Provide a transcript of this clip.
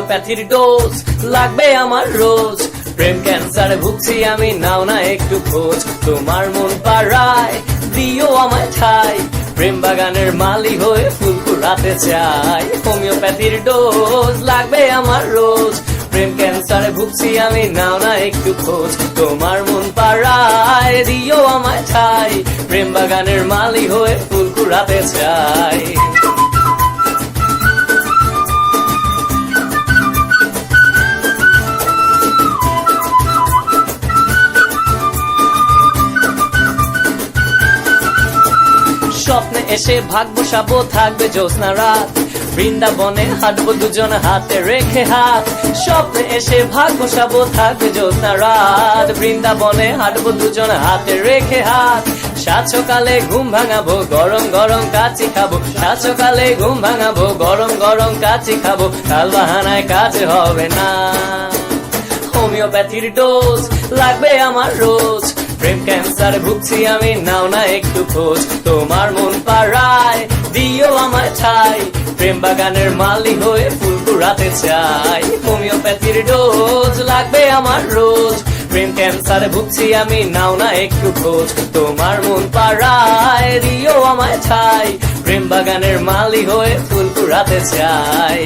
হোমিওপ্যাথির dose লাগবে আমার রোজ। প্রেম ক্যান্সারে ভুগছি আমি, নাও না একটু খোঁজ। তোমার মন পাড়ায় দিও আমায় ঠাই, প্রেম বাগানের মালি হয়ে ফুল কুড়াতে চাই। হোমিওপ্যাথির ডোজ লাগবে আমার রোজ। প্রেম ক্যান্সারে ভুগছি আমি, নাও না একটু খোঁজ। তোমার মন পাড়ায় দিও আমায় ঠাই, প্রেম বাগানের মালি হয়ে ফুল কুড়াতে চাই। স্বপ্নে এসে ভাগ বসাবো, থাকবে জ্যোৎস্না রাত, বৃন্দাবনে হাঁটবো দুজন হাতে রেখে হাত। স্বপ্নে এসে ভাগ বসাবো, থাকবে জ্যোৎস্না রাত, বৃন্দাবনে হাঁটবো দুজন হাতে রেখে হাত। সাত সকালে ঘুম ভাঙাবো, গরম গরম কাচি খাবো। সাত সকালে ঘুম ভাঙাবো, গরম গরম কাচি খাবো। কাল বাহানায় কাজ হবে না। হোমিওপ্যাথির ডোজ লাগবে আমার রোজ। প্রেম ক্যান্সারে ভুগছি আমি, নাও না একটু খোঁজ। তোমার মন পাড়ায় দিও আমায় ঠাই, প্রেম বাগানের মালি হয়ে ফুল কুড়াতে চাই। হোমিওপ্যাথির ডোজ লাগবে আমার রোজ। প্রেম ক্যান্সারে ভুগছি আমি, নাও না একটু খোঁজ। তোমার মন পাড়ায় দিও আমায় ঠাই, প্রেম বাগানের মালি হয়ে ফুল কুড়াতে চাই।